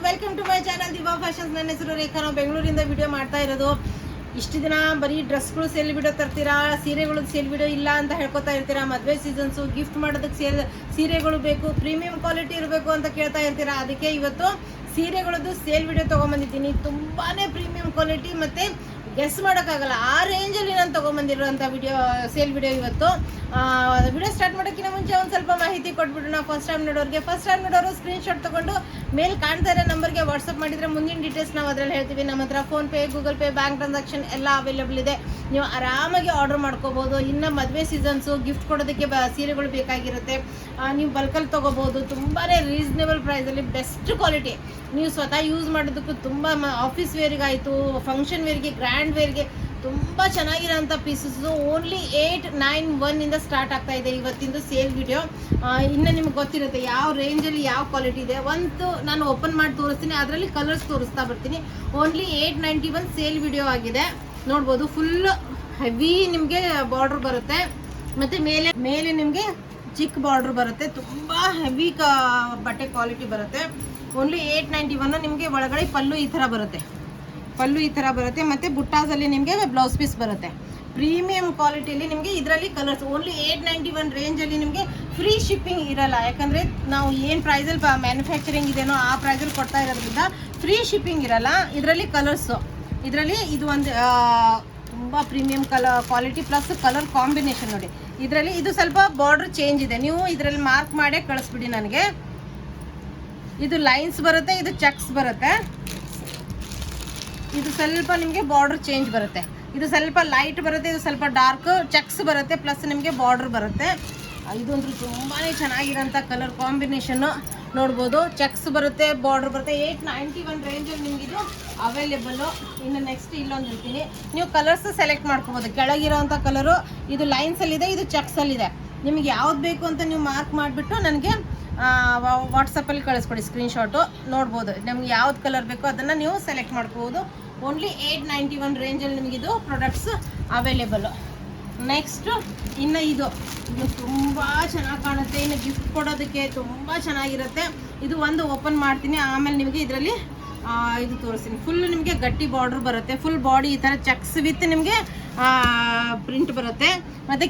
Welcome to my channel Diva Fashions. ನನ್ನ ಹೆಸರು ರೇಖಾ. ನಾವು ಬೆಂಗಳೂರಿಂದ ವಿಡಿಯೋ ಮಾಡ್ತಾ ಇರೋದು. ಇಷ್ಟು ದಿನ ಬರೀ ಡ್ರೆಸ್ಗಳು ಸೇಲ್ ವಿಡಿಯೋ ತರ್ತೀರಾ, ಸೀರೆಗಳು ಸೇಲ್ ವಿಡಿಯೋ ಇಲ್ಲ ಅಂತ ಹೇಳ್ಕೊತಾ ಇರ್ತೀರಾ. ಮದುವೆ ಸೀಸನ್ಸು ಗಿಫ್ಟ್ ಮಾಡೋದಕ್ಕೆ ಸೀರೆಗಳು ಬೇಕು, ಪ್ರೀಮಿಯಂ ಕ್ವಾಲಿಟಿ ಇರಬೇಕು ಅಂತ ಕೇಳ್ತಾ ಇರ್ತೀರಾ. ಅದಕ್ಕೆ ಇವತ್ತು ಸೀರೆಗಳದ್ದು ಸೇಲ್ ವಿಡಿಯೋ ತೊಗೊಂಬಂದಿದ್ದೀನಿ. ತುಂಬಾ ಪ್ರೀಮಿಯಂ ಕ್ವಾಲಿಟಿ ಮತ್ತು ಗೆಸ್ ಮಾಡೋಕ್ಕಾಗಲ್ಲ ಆ ರೇಂಜಲ್ಲಿ ನಾನು ತೊಗೊಂಬಂದಿರೋಂಥ ಸೇಲ್ ವಿಡಿಯೋ ಇವತ್ತು. ವಿಡಿಯೋ ಸ್ಟಾರ್ಟ್ ಮಾಡೋಕ್ಕಿಂತ ಮುಂಚೆ ಒಂದು ಸ್ವಲ್ಪ ಮಾಹಿತಿ ಕೊಟ್ಬಿಡೋಣ. ಫಸ್ಟ್ ಟೈಮ್ ನೋಡೋರು ಸ್ಕ್ರೀನ್ಶಾಟ್ ತೊಗೊಂಡು ಮೇಲೆ ಕಾಣ್ತಾ ಇರೋ ನಂಬರ್ಗೆ ವಾಟ್ಸಪ್ ಮಾಡಿದರೆ ಮುಂದಿನ ಡೀಟೇಲ್ಸ್ ನಾವು ಅದರಲ್ಲಿ ಹೇಳ್ತೀವಿ. ನಮ್ಮ ಹತ್ರ PhonePe, Google pay, bank transaction ಎಲ್ಲ ಅವೈಲೇಬಲ್ ಇದೆ. ನೀವು ಆರಾಮಾಗಿ ಆರ್ಡರ್ ಮಾಡ್ಕೋಬೋದು. ಇನ್ನು ಮದುವೆ ಸೀಸನ್ಸು ಗಿಫ್ಟ್ ಕೊಡೋದಕ್ಕೆ ಸೀರೆಗಳು ಬೇಕಾಗಿರುತ್ತೆ. ನೀವು ಬಲ್ಕಲ್ಲಿ ತೊಗೋಬೋದು. ತುಂಬಾ ರೀಸನೇಬಲ್ ಪ್ರೈಸಲ್ಲಿ ಬೆಸ್ಟ್ ಕ್ವಾಲಿಟಿ. ನೀವು ಸ್ವತಃ ಯೂಸ್ ಮಾಡೋದಕ್ಕೂ ತುಂಬ ಆಫೀಸ್ ವೇರ್ಗಾಯಿತು, ಫಂಕ್ಷನ್ ವೇರ್ಗೆ, ಗ್ರ್ಯಾಂಡ್ ವೇರ್ಗೆ ತುಂಬ ಚೆನ್ನಾಗಿರೋಂಥ ಪೀಸಸ್ಸು ಓನ್ಲಿ 891 ಸ್ಟಾರ್ಟ್ ಆಗ್ತಾ ಇದೆ ಇವತ್ತಿಂದು ಸೇಲ್ ವಿಡಿಯೋ. ಇನ್ನು ನಿಮ್ಗೆ ಗೊತ್ತಿರುತ್ತೆ ಯಾವ ರೇಂಜಲ್ಲಿ ಯಾವ ಕ್ವಾಲಿಟಿ ಇದೆ. ಒಂದು ನಾನು ಓಪನ್ ಮಾಡಿ ತೋರಿಸ್ತೀನಿ, ಅದರಲ್ಲಿ ಕಲರ್ಸ್ ತೋರಿಸ್ತಾ ಬರ್ತೀನಿ. ಓನ್ಲಿ 891 ಸೇಲ್ ವಿಡಿಯೋ ಆಗಿದೆ. ನೋಡ್ಬೋದು, ಫುಲ್ ಹೆವಿ ನಿಮಗೆ ಬಾರ್ಡ್ರ್ ಬರುತ್ತೆ ಮತ್ತು ಮೇಲೆ ನಿಮಗೆ ಚಿಕ್ಕ ಬಾರ್ಡ್ರ್ ಬರುತ್ತೆ. ತುಂಬ ಹೆವಿ ಬಟ್ಟೆ ಕ್ವಾಲಿಟಿ ಬರುತ್ತೆ. ಓನ್ಲಿ 891. ನಿಮಗೆ ಒಳಗಡೆ ಪಲ್ಲು ಈ ಥರ ಬರುತ್ತೆ ಮತ್ತು ಬುಟ್ಟಾಸಲ್ಲಿ ನಿಮಗೆ ಬ್ಲೌಸ್ ಪೀಸ್ ಬರುತ್ತೆ. ಪ್ರೀಮಿಯಂ ಕ್ವಾಲಿಟಿಯಲ್ಲಿ ನಿಮಗೆ ಇದರಲ್ಲಿ ಕಲರ್ಸ್. ಓನ್ಲಿ 891 ರೇಂಜಲ್ಲಿ ನಿಮಗೆ ಫ್ರೀ ಶಿಪ್ಪಿಂಗ್ ಇರಲ್ಲ. ಯಾಕಂದರೆ ನಾವು ಏನು ಪ್ರೈಸಲ್ಲಿ ಮ್ಯಾನುಫ್ಯಾಕ್ಚರಿಂಗ್ ಇದೆಯೋ ಆ ಪ್ರೈಸಲ್ಲಿ ಕೊಡ್ತಾ ಇರೋದ್ರಿಂದ ಫ್ರೀ ಶಿಪ್ಪಿಂಗ್ ಇರಲ್ಲ. ಇದರಲ್ಲಿ ಕಲರ್ಸು, ಇದರಲ್ಲಿ ಇದು ಒಂದು ತುಂಬ premium quality plus colour combination ನೋಡಿ. ಇದರಲ್ಲಿ ಇದು ಸ್ವಲ್ಪ ಬಾರ್ಡ್ರ್ ಚೇಂಜ್ ಇದೆ. ನೀವು ಇದರಲ್ಲಿ ಮಾರ್ಕ್ ಮಾಡೇ ಕಳಿಸ್ಬಿಡಿ ನನಗೆ. ಇದು ಲೈನ್ಸ್ ಬರುತ್ತೆ, ಇದು ಚೆಕ್ಸ್ ಬರುತ್ತೆ. ಇದು ಸ್ವಲ್ಪ ನಿಮಗೆ ಬಾರ್ಡರ್ ಚೇಂಜ್ ಬರುತ್ತೆ. ಇದು ಸ್ವಲ್ಪ ಲೈಟ್ ಬರುತ್ತೆ, ಇದು ಸ್ವಲ್ಪ ಡಾರ್ಕ್ ಚೆಕ್ಸ್ ಬರುತ್ತೆ, ಪ್ಲಸ್ ನಿಮಗೆ ಬಾರ್ಡರ್ ಬರುತ್ತೆ. ಇದೊಂದು ತುಂಬಾ ಚೆನ್ನಾಗಿರೋಂಥ ಕಲರ್ ಕಾಂಬಿನೇಷನ್ನು. ನೋಡ್ಬೋದು, ಚೆಕ್ಸ್ ಬರುತ್ತೆ, ಬಾರ್ಡರ್ ಬರುತ್ತೆ. 891 ರೇಂಜಲ್ಲಿ ನಿಮಗಿದು ಅವೈಲೇಬಲ್ಲು. ಇನ್ನು ನೆಕ್ಸ್ಟ್ ಇಲ್ಲೊಂದು ಇರ್ತೀನಿ, ನೀವು ಕಲರ್ಸ್ ಸೆಲೆಕ್ಟ್ ಮಾಡ್ಕೋಬೋದು. ಕೆಳಗಿರೋಂಥ ಕಲರು ಇದು ಲೈನ್ಸಲ್ಲಿದೆ, ಇದು ಚೆಕ್ಸಲ್ಲಿದೆ. ನಿಮಗೆ ಯಾವ್ದು ಬೇಕು ಅಂತ ನೀವು ಮಾರ್ಕ್ ಮಾಡಿಬಿಟ್ಟು ನನಗೆ ವಾಟ್ಸಪ್ಪಲ್ಲಿ ಕಳಿಸ್ಕೊಡಿ ಸ್ಕ್ರೀನ್ಶಾಟು. ನೋಡ್ಬೋದು, ನಮ್ಗೆ ಯಾವ್ದು ಕಲರ್ ಬೇಕೋ ಅದನ್ನು ನೀವು ಸೆಲೆಕ್ಟ್ ಮಾಡ್ಕೋಬೋದು. ಓನ್ಲಿ 891 ರೇಂಜಲ್ಲಿ ನಿಮಗಿದು ಪ್ರಾಡಕ್ಟ್ಸ್ ಅವೈಲೇಬಲ್ಲು. ನೆಕ್ಸ್ಟು ಇನ್ನು ಇದು ತುಂಬ ಚೆನ್ನಾಗಿ ಕಾಣುತ್ತೆ. ಇನ್ನು ಗಿಫ್ಟ್ ಕೊಡೋದಕ್ಕೆ ತುಂಬ ಚೆನ್ನಾಗಿರುತ್ತೆ. ಇದು ಒಂದು ಓಪನ್ ಮಾಡ್ತೀನಿ, ಆಮೇಲೆ ನಿಮಗೆ ಇದರಲ್ಲಿ ಇದು ತೋರಿಸ್ತೀನಿ. ಫುಲ್ ನಿಮಗೆ ಗಟ್ಟಿ ಬಾರ್ಡ್ರ್ ಬರುತ್ತೆ. ಫುಲ್ ಬಾಡಿ ಈ ಥರ ಚೆಕ್ಸ್ ವಿತ್ ನಿಮಗೆ ಪ್ರಿಂಟ್ ಬರುತ್ತೆ ಮತ್ತು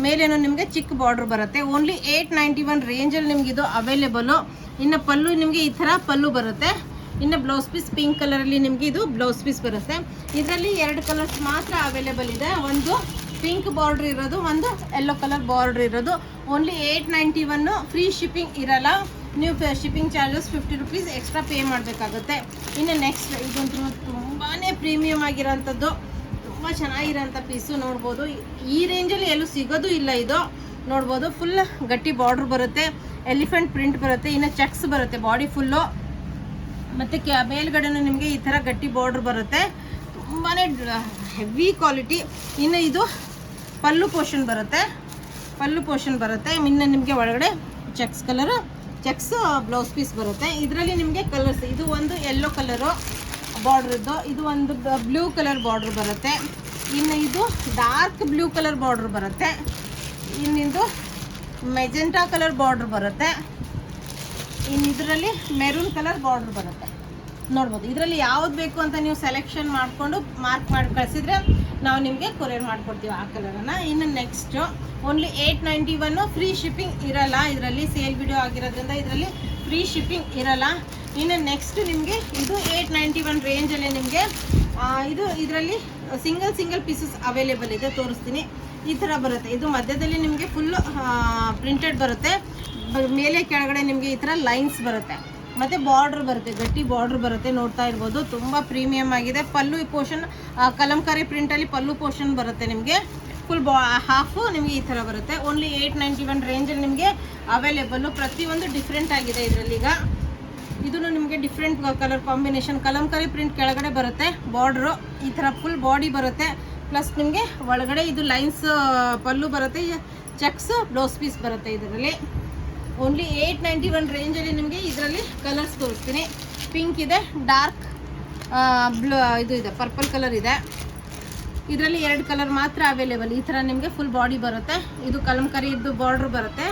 ಮೇಲೇನೋ ನಿಮಗೆ ಚಿಕ್ಕ ಬಾರ್ಡ್ರ್ ಬರುತ್ತೆ. ಓನ್ಲಿ 891 ರೇಂಜಲ್ಲಿ ನಿಮಗಿದು ಅವೈಲೇಬಲ್ಲು. ಇನ್ನು ಪಲ್ಲು ನಿಮಗೆ ಈ ಥರ ಪಲ್ಲು ಬರುತ್ತೆ. ಇನ್ನು ಬ್ಲೌಸ್ ಪೀಸ್ ಪಿಂಕ್ ಕಲರಲ್ಲಿ ನಿಮಗೆ ಇದು ಬ್ಲೌಸ್ ಪೀಸ್ ಬರುತ್ತೆ. ಇದರಲ್ಲಿ 2 ಕಲರ್ಸ್ ಮಾತ್ರ ಅವೈಲೇಬಲ್ ಇದೆ. ಒಂದು ಪಿಂಕ್ ಬಾರ್ಡ್ರ್ ಇರೋದು, ಒಂದು ಯೆಲ್ಲೋ ಕಲರ್ ಬಾರ್ಡ್ರ್ ಇರೋದು. ಓನ್ಲಿ 891. ಫ್ರೀ ಶಿಪ್ಪಿಂಗ್ ಇರಲ್ಲ. ನೀವು shipping charges 50 rupees extra pay ಮಾಡಬೇಕಾಗುತ್ತೆ. ಇನ್ನು ನೆಕ್ಸ್ಟ್ ಇದಂತೂ ತುಂಬಾ ಪ್ರೀಮಿಯಮ್ ಆಗಿರೋಂಥದ್ದು, ತುಂಬ ಚೆನ್ನಾಗಿರೋಂಥ ಪೀಸು. ನೋಡ್ಬೋದು, ಈ ರೇಂಜಲ್ಲಿ ಎಲ್ಲೂ ಸಿಗೋದು ಇಲ್ಲ. ಇದು ನೋಡ್ಬೋದು, ಫುಲ್ ಗಟ್ಟಿ ಬಾರ್ಡ್ರ್ ಬರುತ್ತೆ, ಎಲಿಫೆಂಟ್ ಪ್ರಿಂಟ್ ಬರುತ್ತೆ. ಇನ್ನು ಚೆಕ್ಸ್ ಬರುತ್ತೆ ಬಾಡಿ ಫುಲ್ಲು ಮತ್ತು ಮೇಲ್ಗಡೆನೂ ನಿಮಗೆ ಈ ಥರ ಗಟ್ಟಿ ಬಾರ್ಡ್ರ್ ಬರುತ್ತೆ. ತುಂಬಾ ಹೆವಿ ಕ್ವಾಲಿಟಿ. ಇನ್ನು ಇದು ಪಲ್ಲು ಪೋರ್ಷನ್ ಬರುತ್ತೆ. ಇನ್ನು ನಿಮಗೆ ಒಳಗಡೆ ಚೆಕ್ಸ್ ಬ್ಲೌಸ್ ಪೀಸ್ ಬರುತ್ತೆ. ಇದರಲ್ಲಿ ನಿಮಗೆ ಕಲರ್ಸ್, ಇದು ಒಂದು ಯೆಲ್ಲೋ ಕಲರು ಬಾರ್ಡ್ರದ್ದು, ಇದು ಒಂದು ಬ್ಲೂ ಕಲರ್ ಬಾರ್ಡ್ರ್ ಬರುತ್ತೆ. ಇನ್ನು ಇದು ಡಾರ್ಕ್ ಬ್ಲೂ ಕಲರ್ ಬಾರ್ಡ್ರ್ ಬರುತ್ತೆ. ಇನ್ನಿದು ಮೆಜೆಂಟಾ ಕಲರ್ ಬಾರ್ಡ್ರ್ ಬರುತ್ತೆ. ಇನ್ನು ಇದರಲ್ಲಿ ಮೆರೂನ್ ಕಲರ್ ಬಾರ್ಡ್ರ್ ಬರುತ್ತೆ. ನೋಡ್ಬೋದು, ಇದರಲ್ಲಿ ಯಾವ್ದು ಬೇಕು ಅಂತ ನೀವು ಸೆಲೆಕ್ಷನ್ ಮಾಡಿಕೊಂಡು ಮಾರ್ಕ್ ಮಾಡಿ ಕಳಿಸಿದ್ರೆ ನಾವು ನಿಮಗೆ ಕೊರಿಯರ್ ಮಾಡಿಕೊಡ್ತೀವಿ ಆ ಕಲರನ್ನು. ಇನ್ನು ನೆಕ್ಸ್ಟು ಓನ್ಲಿ 891. ಫ್ರೀ ಶಿಪ್ಪಿಂಗ್ ಇರಲ್ಲ. ಇದರಲ್ಲಿ ಸೇಲ್ ವಿಡಿಯೋ ಆಗಿರೋದ್ರಿಂದ ಇದರಲ್ಲಿ ಫ್ರೀ ಶಿಪ್ಪಿಂಗ್ ಇರಲ್ಲ. ಇನ್ನು ನೆಕ್ಸ್ಟ್ ನಿಮಗೆ ಇದು 891 ರೇಂಜಲ್ಲಿ ನಿಮಗೆ ಇದರಲ್ಲಿ ಸಿಂಗಲ್ ಪೀಸಸ್ ಅವೈಲೇಬಲ್ ಇದೆ. ತೋರಿಸ್ತೀನಿ. ಈ ಥರ ಬರುತ್ತೆ. ಇದು ಮಧ್ಯದಲ್ಲಿ ನಿಮಗೆ ಫುಲ್ ಪ್ರಿಂಟೆಡ್ ಬರುತ್ತೆ. ಮೇಲೆ ಕೆಳಗಡೆ ನಿಮಗೆ ಈ ಥರ ಲೈನ್ಸ್ ಬರುತ್ತೆ ಮತ್ತು ಬಾರ್ಡ್ರ್ ಬರುತ್ತೆ, ಗಟ್ಟಿ ಬಾರ್ಡ್ರ್ ಬರುತ್ತೆ. ನೋಡ್ತಾ ಇರ್ಬೋದು, ತುಂಬ ಪ್ರೀಮಿಯಮ್ ಆಗಿದೆ. ಪಲ್ಲು ಪೋರ್ಷನ್ ಕಲಂಕಾರಿ ಪ್ರಿಂಟಲ್ಲಿ ಪಲ್ಲು ಪೋರ್ಷನ್ ಬರುತ್ತೆ. ನಿಮಗೆ ಫುಲ್ ಹಾಫು ನಿಮಗೆ ಈ ಥರ ಬರುತ್ತೆ. ಓನ್ಲಿ 891 ರೇಂಜಲ್ಲಿ ನಿಮಗೆ ಅವೈಲೇಬಲ್ಲು. ಪ್ರತಿಯೊಂದು ಡಿಫ್ರೆಂಟ್ ಆಗಿದೆ ಇದರಲ್ಲಿ. ಈಗ ಇದನ್ನು ನಿಮಗೆ different colour combination. Kalamkari print ಕೆಳಗಡೆ ಬರುತ್ತೆ, ಬಾರ್ಡ್ರು ಈ ಥರ ಫುಲ್ ಬಾಡಿ ಬರುತ್ತೆ. ಪ್ಲಸ್ ನಿಮಗೆ ಒಳಗಡೆ ಇದು ಲೈನ್ಸ್ ಪಲ್ಲು ಬರುತ್ತೆ, ಚೆಕ್ಸ್ ಬ್ಲೌಸ್ ಪೀಸ್ ಬರುತ್ತೆ. ಇದರಲ್ಲಿ ಓನ್ಲಿ 891 ರೇಂಜಲ್ಲಿ ನಿಮಗೆ ಇದರಲ್ಲಿ ಕಲರ್ಸ್ ತೋರಿಸ್ತೀನಿ. ಪಿಂಕ್ ಇದೆ, ಡಾರ್ಕ್ ಇದು ಇದೆ, ಪರ್ಪಲ್ ಕಲರ್ ಇದೆ. ಇದರಲ್ಲಿ 2 ಕಲರ್ ಮಾತ್ರ ಅವೈಲೇಬಲ್. ಈ ಥರ ನಿಮಗೆ ಫುಲ್ ಬಾಡಿ ಬರುತ್ತೆ. ಇದು ಕಲಂಕಾರಿ ಇದ್ದು ಬಾರ್ಡ್ರ್ ಬರುತ್ತೆ.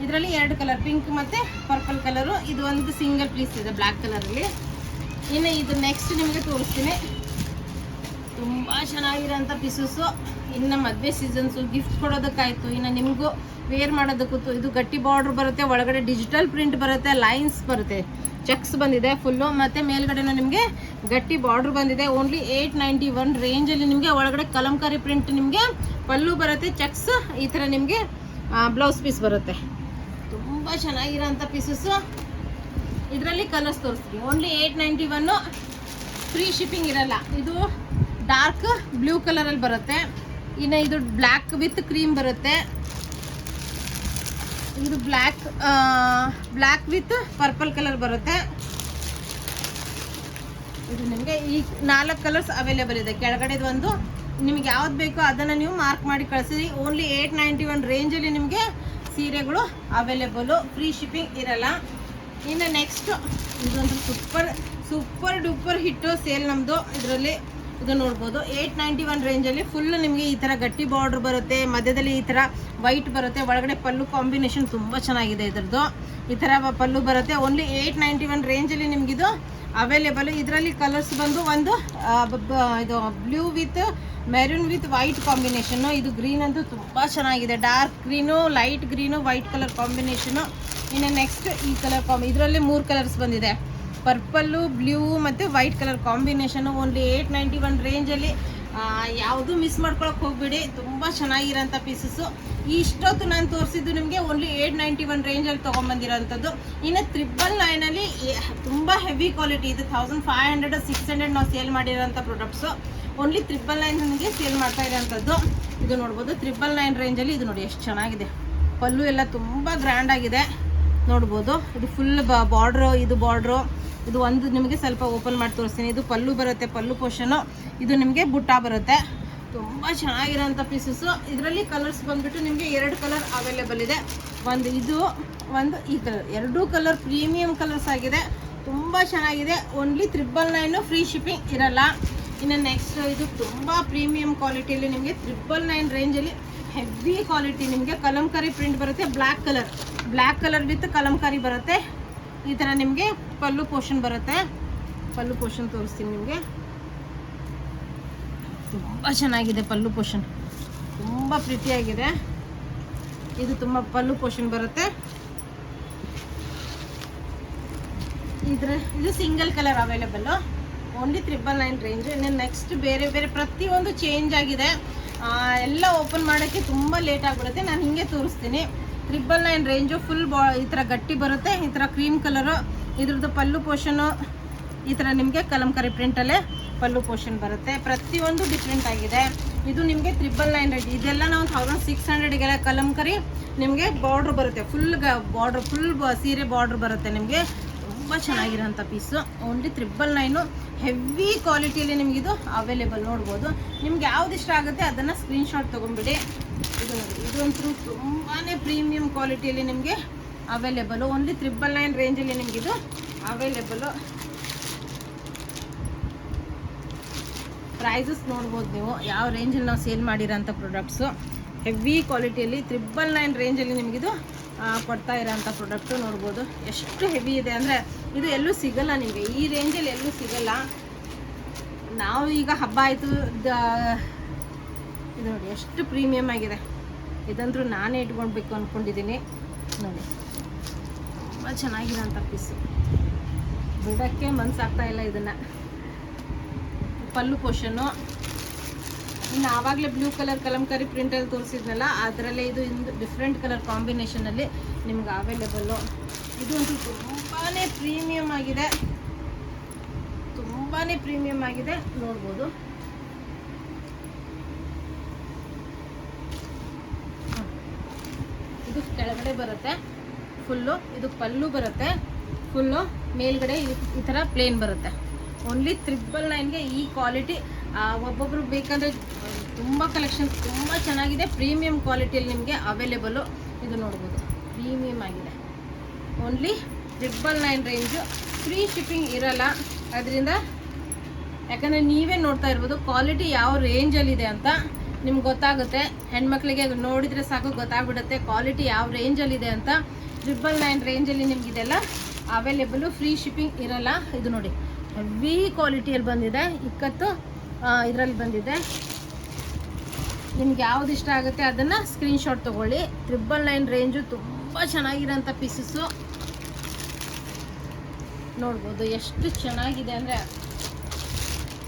ಇದರಲ್ಲಿ 2 ಕಲರ್, ಪಿಂಕ್ ಮತ್ತು ಪರ್ಪಲ್ ಕಲರು. ಇದು ಒಂದು ಸಿಂಗಲ್ ಪೀಸ್ ಇದೆ ಬ್ಲ್ಯಾಕ್ ಕಲರಲ್ಲಿ. ಇನ್ನು ಇದು ನೆಕ್ಸ್ಟ್ ನಿಮಗೆ ತೋರಿಸ್ತೀನಿ. ತುಂಬ ಚೆನ್ನಾಗಿರೋಂಥ ಪೀಸಸ್ಸು. ಇನ್ನು ಮದುವೆ ಸೀಸನ್ಸು ಗಿಫ್ಟ್ ಕೊಡೋದಕ್ಕಾಯಿತು, ಇನ್ನು ನಿಮಗೂ ವೇರ್ ಮಾಡೋದಕ್ಕೂ. ಇದು ಗಟ್ಟಿ ಬಾರ್ಡ್ರ್ ಬರುತ್ತೆ, ಒಳಗಡೆ ಡಿಜಿಟಲ್ ಪ್ರಿಂಟ್ ಬರುತ್ತೆ, ಲೈನ್ಸ್ ಬರುತ್ತೆ, ಚೆಕ್ಸ್ ಬಂದಿದೆ ಫುಲ್ಲು, ಮತ್ತು ಮೇಲ್ಗಡೆನೂ ನಿಮಗೆ ಗಟ್ಟಿ ಬಾರ್ಡ್ರ್ ಬಂದಿದೆ. ಓನ್ಲಿ 891 ರೇಂಜಲ್ಲಿ ನಿಮಗೆ ಒಳಗಡೆ ಕಲಂಕಾರಿ ಪ್ರಿಂಟ್ ನಿಮಗೆ ಪಲ್ಲು ಬರುತ್ತೆ, ಚೆಕ್ಸ್ ಈ ಥರ ನಿಮಗೆ ಬ್ಲೌಸ್ ಪೀಸ್ ಬರುತ್ತೆ. ತುಂಬ ಚೆನ್ನಾಗಿರೋಂಥ ಪೀಸಸ್ಸು. ಇದರಲ್ಲಿ ಕಲರ್ಸ್ ತೋರಿಸ್ತೀವಿ. ಓನ್ಲಿ 891, ಫ್ರೀ ಶಿಪ್ಪಿಂಗ್ ಇರಲ್ಲ. ಇದು ಡಾರ್ಕ್ ಬ್ಲೂ ಕಲರಲ್ಲಿ ಬರುತ್ತೆ. ಇನ್ನು ಇದು ಬ್ಲ್ಯಾಕ್ ವಿತ್ ಕ್ರೀಮ್ ಬರುತ್ತೆ. ಇದು ಬ್ಲ್ಯಾಕ್ ವಿತ್ ಪರ್ಪಲ್ ಕಲರ್ ಬರುತ್ತೆ. ಇದು ನಿಮಗೆ ಈ 4 ಕಲರ್ಸ್ ಅವೈಲೇಬಲ್ ಇದೆ. ಕೆಳಗಡೆದು ಒಂದು ನಿಮ್ಗೆ ಯಾವ್ದು ಬೇಕೋ ಅದನ್ನು ನೀವು ಮಾರ್ಕ್ ಮಾಡಿ ಕಳಿಸಿರಿ. ಓನ್ಲಿ 891 ರೇಂಜಲ್ಲಿ ನಿಮಗೆ ಸೀರೆಗಳು ಅವೈಲೇಬಲು, ಫ್ರೀ ಶಿಪ್ಪಿಂಗ್ ಇರಲ್ಲ. ಇನ್ನು ನೆಕ್ಸ್ಟ್ ಇದೊಂದು ಸೂಪರ್ ಡೂಪರ್ ಹಿಟ್ಟು ಸೇಲ್ ನಮ್ಮದು. ಇದರಲ್ಲಿ ಇದು ನೋಡ್ಬೋದು 891 ರೇಂಜಲ್ಲಿ ಫುಲ್ ನಿಮಗೆ ಈ ಥರ ಗಟ್ಟಿ ಬಾರ್ಡ್ರ್ ಬರುತ್ತೆ, ಮಧ್ಯದಲ್ಲಿ ಈ ಥರ ವೈಟ್ ಬರುತ್ತೆ, ಒಳಗಡೆ ಪಲ್ಲು ಕಾಂಬಿನೇಷನ್ ತುಂಬ ಚೆನ್ನಾಗಿದೆ. ಇದ್ರದ್ದು ಈ ಥರ ಪಲ್ಲು ಬರುತ್ತೆ. ಓನ್ಲಿ 891 ರೇಂಜಲ್ಲಿ ನಿಮಗಿದು ಅವೈಲೇಬಲ್. ಇದರಲ್ಲಿ ಕಲರ್ಸ್ ಬಂದು ಒಂದು ಇದು blue with maroon with white combination. ಇದು ಗ್ರೀನ್ ಅಂತೂ ತುಂಬ ಚೆನ್ನಾಗಿದೆ, dark green, light green, white colour combination. ಇನ್ನು ನೆಕ್ಸ್ಟ್ ಈ ಕಲರ್ ಇದರಲ್ಲಿ 3 ಕಲರ್ಸ್ ಬಂದಿದೆ, ಪರ್ಪಲ್ಲು, ಬ್ಲೂ ಮತ್ತು ವೈಟ್ ಕಲರ್ ಕಾಂಬಿನೇಷನು. ಓನ್ಲಿ 891 ರೇಂಜಲ್ಲಿ. ಯಾವುದು ಮಿಸ್ ಮಾಡ್ಕೊಳಕ್ಕೆ ಹೋಗ್ಬಿಡಿ, ತುಂಬ ಚೆನ್ನಾಗಿರೋಂಥ ಪೀಸಸ್ಸು. ಇಷ್ಟೊತ್ತು ನಾನು ತೋರಿಸಿದ್ದು ನಿಮಗೆ ಓನ್ಲಿ 891 ರೇಂಜಲ್ಲಿ ತೊಗೊಂಬಂದಿರೋಂಥದ್ದು. ಇನ್ನು 999ಅಲ್ಲಿ ತುಂಬ ಹೆವಿ ಕ್ವಾಲಿಟಿ ಇದು. 1500 600 ನಾವು ಸೇಲ್ ಮಾಡಿರೋಂಥ ಪ್ರಾಡಕ್ಟ್ಸು. ಓನ್ಲಿ 999 ನನಗೆ ಸೇಲ್ ಮಾಡ್ತಾ ಇರೋಂಥದ್ದು. ಇದು ನೋಡ್ಬೋದು 999 ರೇಂಜಲ್ಲಿ. ಇದು ನೋಡಿ ಎಷ್ಟು ಚೆನ್ನಾಗಿದೆ, ಪಲ್ಲು ಎಲ್ಲ ತುಂಬ ಗ್ರ್ಯಾಂಡಾಗಿದೆ ನೋಡ್ಬೋದು. ಇದು ಫುಲ್ ಬಾರ್ಡ್ರು, ಇದು ಬಾರ್ಡ್ರು. ಇದು ಒಂದು ನಿಮಗೆ ಸ್ವಲ್ಪ ಓಪನ್ ಮಾಡಿ ತೋರಿಸ್ತೀನಿ. ಇದು ಪಲ್ಲು ಬರುತ್ತೆ, ಪಲ್ಲು ಪೋರ್ಷನು. ಇದು ನಿಮಗೆ ಬುಟ್ಟ ಬರುತ್ತೆ. ತುಂಬ ಚೆನ್ನಾಗಿರೋಂಥ ಪೀಸಸ್ಸು. ಇದರಲ್ಲಿ ಕಲರ್ಸ್ ಬಂದುಬಿಟ್ಟು ನಿಮಗೆ 2 ಕಲರ್ ಅವೈಲೇಬಲ್ ಇದೆ. ಒಂದು ಇದು, ಒಂದು ಈ ಕಲರ್. 2 ಕಲರ್ ಪ್ರೀಮಿಯಂ ಕಲರ್ಸ್ ಆಗಿದೆ, ತುಂಬ ಚೆನ್ನಾಗಿದೆ. ಓನ್ಲಿ 999, ಫ್ರೀ ಶಿಪ್ಪಿಂಗ್ ಇರಲ್ಲ. ಇನ್ನು ನೆಕ್ಸ್ಟ್ ಇದು ತುಂಬ ಪ್ರೀಮಿಯಂ ಕ್ವಾಲಿಟಿಯಲ್ಲಿ ನಿಮಗೆ 999 ರೇಂಜಲ್ಲಿ ಹೆವಿ ಕ್ವಾಲಿಟಿ ನಿಮಗೆ ಕಲಂಕಾರಿ ಪ್ರಿಂಟ್ ಬರುತ್ತೆ. ಬ್ಲ್ಯಾಕ್ ಕಲರ್ ವಿತ್ ಕಲಂಕಾರಿ ಬರುತ್ತೆ. ಈ ಥರ ನಿಮಗೆ ಪಲ್ಲು ಪೋರ್ಷನ್ ಬರುತ್ತೆ. ಪಲ್ಲು ಪೋರ್ಷನ್ ತೋರಿಸ್ತೀನಿ ನಿಮಗೆ. ತುಂಬ ಚೆನ್ನಾಗಿದೆ ಪಲ್ಲು ಪೋರ್ಷನ್, ತುಂಬ ಪ್ರೀತಿಯಾಗಿದೆ. ಇದು ತುಂಬ ಪಲ್ಲು ಪೋರ್ಷನ್ ಬರುತ್ತೆ. ಇದು single colour available. Only 999 range. ಇನ್ನು ನೆಕ್ಸ್ಟ್ ಬೇರೆ ಬೇರೆ ಪ್ರತಿಯೊಂದು ಚೇಂಜ್ ಆಗಿದೆ. ಎಲ್ಲ ಓಪನ್ ಮಾಡೋಕ್ಕೆ ತುಂಬ ಲೇಟ್ ಆಗಿಬಿಡುತ್ತೆ. ನಾನು ಹಿಂಗೆ ತೋರಿಸ್ತೀನಿ. 999 ರೇಂಜು ಫುಲ್ ಈ ಥರ ಗಟ್ಟಿ ಬರುತ್ತೆ, ಈ ಥರ ಕ್ರೀಮ್ ಕಲರು. ಇದ್ರದ್ದು ಪಲ್ಲು ಪೋರ್ಷನು ಈ ಥರ ನಿಮಗೆ ಕಲಂಕಾರಿ ಪ್ರಿಂಟಲ್ಲೇ ಪಲ್ಲು ಪೋರ್ಷನ್ ಬರುತ್ತೆ. ಪ್ರತಿಯೊಂದು ಡಿಫ್ರೆಂಟ್ ಆಗಿದೆ. ಇದು ನಿಮಗೆ 999 ರೇಂಜ್. ಇದೆಲ್ಲ ನಾವು 1600ಗೆಲ್ಲ ಕಲಂಕಾರಿ ನಿಮಗೆ ಬಾರ್ಡ್ರ್ ಬರುತ್ತೆ, ಫುಲ್ ಸೀರೆ ಬಾರ್ಡ್ರ್ ಬರುತ್ತೆ ನಿಮಗೆ. ತುಂಬ ಚೆನ್ನಾಗಿರೋಂಥ ಪೀಸು. ಓನ್ಲಿ 999, ಹೆವಿ ಕ್ವಾಲಿಟಿಯಲ್ಲಿ ನಿಮಗಿದು ಅವೈಲೇಬಲ್ ನೋಡ್ಬೋದು. ನಿಮ್ಗೆ ಯಾವ್ದು ಇಷ್ಟ ಆಗುತ್ತೆ ಅದನ್ನು ಸ್ಕ್ರೀನ್ಶಾಟ್ ತೊಗೊಂಬಿಡಿ. ಇದು ನೋಡಿ, ಇದಂತೂ ತುಂಬಾ ಪ್ರೀಮಿಯಂ ಕ್ವಾಲಿಟಿಯಲ್ಲಿ ನಿಮಗೆ ಅವೈಲೇಬಲು. ಓನ್ಲಿ 999 ರೇಂಜಲ್ಲಿ ನಿಮಗಿದು ಅವೈಲೇಬಲು. ಪ್ರೈಸಸ್ ನೋಡ್ಬೋದು ನೀವು ಯಾವ ರೇಂಜಲ್ಲಿ ನಾವು ಸೇಲ್ ಮಾಡಿರೋಂಥ ಪ್ರಾಡಕ್ಟ್ಸು. ಹೆವಿ ಕ್ವಾಲಿಟಿಯಲ್ಲಿ 999 ರೇಂಜಲ್ಲಿ ನಿಮಗಿದು ಕೊಡ್ತಾ ಇರೋಂಥ ಪ್ರಾಡಕ್ಟು ನೋಡ್ಬೋದು. ಎಷ್ಟು ಹೆವಿ ಇದೆ ಅಂದರೆ ಇದು ಎಲ್ಲೂ ಸಿಗಲ್ಲ ನಿಮಗೆ, ಈ ರೇಂಜಲ್ಲಿ ಎಲ್ಲೂ ಸಿಗಲ್ಲ. ನಾವು ಈಗ ಹಬ್ಬ ಆಯಿತು, ಇದು ನೋಡಿ ಎಷ್ಟು ಪ್ರೀಮಿಯಮ್ ಆಗಿದೆ. ಇದಂತೂ ನಾನೇ ಇಟ್ಕೊಳ್ಬೇಕು ಅಂದ್ಕೊಂಡಿದ್ದೀನಿ ನೋಡಿ. ತುಂಬ ಚೆನ್ನಾಗಿರೋಂಥ ಪೀಸು, ಬಿಡೋಕ್ಕೆ ಮನಸ್ಸಾಗ್ತಾ ಇಲ್ಲ ಇದನ್ನು. ಪಲ್ಲು ಪೋರ್ಷನ್ನು. ಇನ್ನು ಆವಾಗಲೇ ಬ್ಲೂ ಕಲರ್ ಕಲಂಕಾರಿ ಪ್ರಿಂಟಲ್ಲಿ ತೋರಿಸಿದ್ನಲ್ಲ, ಅದರಲ್ಲೇ ಇದು ಡಿಫ್ರೆಂಟ್ ಕಲರ್ ಕಾಂಬಿನೇಷನಲ್ಲಿ ನಿಮ್ಗೆ ಅವೈಲೇಬಲ್ಲು. ಇದು ಅಂತೂ ತುಂಬಾ ಪ್ರೀಮಿಯಮ್ ಆಗಿದೆ, ತುಂಬಾ ಪ್ರೀಮಿಯಮ್ ಆಗಿದೆ ನೋಡ್ಬೋದು. ಇದು ಕೆಳಗಡೆ ಬರುತ್ತೆ ಫುಲ್ಲು, ಇದು ಪಲ್ಲು ಬರುತ್ತೆ ಫುಲ್ಲು, ಮೇಲ್ಗಡೆ ಈ ಥರ ಪ್ಲೇನ್ ಬರುತ್ತೆ. ಓನ್ಲಿ 999ಗೆ ಈ ಕ್ವಾಲಿಟಿ. ಒಬ್ಬೊಬ್ರು ಬೇಕಂದರೆ ತುಂಬ ಕಲೆಕ್ಷನ್ ತುಂಬ ಚೆನ್ನಾಗಿದೆ, ಪ್ರೀಮಿಯಂ ಕ್ವಾಲಿಟಿಯಲ್ಲಿ ನಿಮಗೆ ಅವೈಲೇಬಲು. ಇದು ನೋಡ್ಬೋದು ಪ್ರೀಮಿಯಮ್ ಆಗಿದೆ. ಓನ್ಲಿ 999 ರೇಂಜು, ಫ್ರೀ ಶಿಪ್ಪಿಂಗ್ ಇರಲ್ಲ. ಅದರಿಂದ ಯಾಕಂದರೆ ನೀವೇ ನೋಡ್ತಾ ಇರ್ಬೋದು ಕ್ವಾಲಿಟಿ ಯಾವ ರೇಂಜಲ್ಲಿದೆ ಅಂತ. ನಿಮ್ಗೆ ಗೊತ್ತಾಗುತ್ತೆ. ಹೆಣ್ಮಕ್ಳಿಗೆ ನೋಡಿದರೆ ಸಾಕು ಗೊತ್ತಾಗ್ಬಿಡುತ್ತೆ ಕ್ವಾಲಿಟಿ ಯಾವ ರೇಂಜಲ್ಲಿದೆ ಅಂತ. 999 ರೇಂಜಲ್ಲಿ ನಿಮ್ಗೆ ಇದೆಲ್ಲ ಅವೈಲೇಬಲು, ಫ್ರೀ ಶಿಪ್ಪಿಂಗ್ ಇರಲ್ಲ. ಇದು ನೋಡಿ ಹೆವಿ ಕ್ವಾಲಿಟಿಯಲ್ಲಿ ಬಂದಿದೆ, ಇಕ್ಕತ್ತು ಇದರಲ್ಲಿ ಬಂದಿದೆ. ನಿಮ್ಗೆ ಯಾವ್ದು ಇಷ್ಟ ಆಗುತ್ತೆ ಅದನ್ನು ಸ್ಕ್ರೀನ್ಶಾಟ್ ತೊಗೊಳ್ಳಿ. 999 ರೇಂಜು ತುಂಬ ಚೆನ್ನಾಗಿರೋಂಥ ಪೀಸಸ್ಸು ನೋಡ್ಬೋದು ಎಷ್ಟು ಚೆನ್ನಾಗಿದೆ ಅಂದರೆ.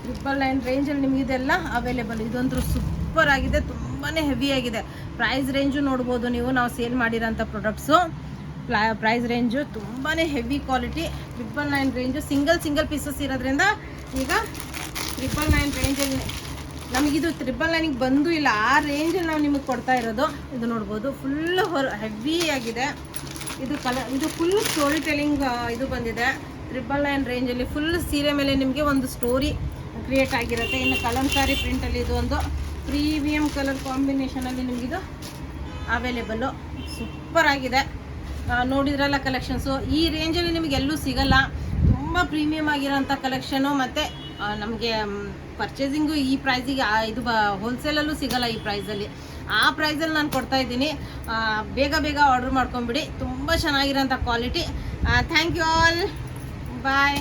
999 ರೇಂಜಲ್ಲಿ ನಿಮಗಿದೆಲ್ಲ ಅವೈಲೇಬಲ್. ಇದಂತೂ ಸೂಪರ್ ಆಗಿದೆ, ತುಂಬಾ ಹೆವಿ ಆಗಿದೆ. ಪ್ರೈಸ್ ರೇಂಜು ನೋಡ್ಬೋದು ನೀವು, ನಾವು ಸೇಲ್ ಮಾಡಿರೋಂಥ ಪ್ರಾಡಕ್ಟ್ಸು. ಪ್ರೈಸ್ ರೇಂಜು ತುಂಬಾ heavy quality. 999 range single pieces ಇರೋದ್ರಿಂದ ಈಗ 999 ರೇಂಜಲ್ಲಿ ನಮಗಿದು 999ಗೆ ಬಂದು ಇಲ್ಲ, ಆ ರೇಂಜಲ್ಲಿ ನಾವು ನಿಮಗೆ ಕೊಡ್ತಾ ಇರೋದು. ಇದು ನೋಡ್ಬೋದು ಫುಲ್ ಹೆವಿ ಆಗಿದೆ. ಇದು ಫುಲ್ ಸ್ಟೋರಿ ಟೆಲ್ಲಿಂಗ್ ಇದು ಬಂದಿದೆ. 999 ರೇಂಜಲ್ಲಿ ಫುಲ್ ಸೀರೆ ಮೇಲೆ ನಿಮಗೆ ಒಂದು ಸ್ಟೋರಿ ಕ್ರಿಯೇಟ್ ಆಗಿರುತ್ತೆ. ಇನ್ನು ಕಲಂಕಾರಿ ಪ್ರಿಂಟಲ್ಲಿ ಇದು ಒಂದು ಪ್ರೀಮಿಯಂ ಕಲರ್ ಕಾಂಬಿನೇಷನಲ್ಲಿ ನಿಮಗಿದು ಅವೈಲೇಬಲ್ಲು. ಸೂಪರ್ ಆಗಿದೆ. ನೋಡಿದ್ರಲ್ಲ ಕಲೆಕ್ಷನ್ಸು, ಈ ರೇಂಜಲ್ಲಿ ನಿಮಗೆ ಎಲ್ಲೂ ಸಿಗಲ್ಲ. ತುಂಬ ಪ್ರೀಮಿಯಮ್ ಆಗಿರೋಂಥ ಕಲೆಕ್ಷನು. ಮತ್ತು ನಮಗೆ ಪರ್ಚೇಸಿಂಗು ಈ ಪ್ರೈಸಿಗೆ ಇದು ಹೋಲ್ಸೇಲಲ್ಲೂ ಸಿಗಲ್ಲ ಈ ಪ್ರೈಸಲ್ಲಿ. ಆ ಪ್ರೈಸಲ್ಲಿ ನಾನು ಕೊಡ್ತಾ ಇದ್ದೀನಿ. ಬೇಗ ಆರ್ಡ್ರ್ ಮಾಡ್ಕೊಂಬಿಡಿ. ತುಂಬ ಚೆನ್ನಾಗಿರೋಂಥ quality. Thank you all, bye.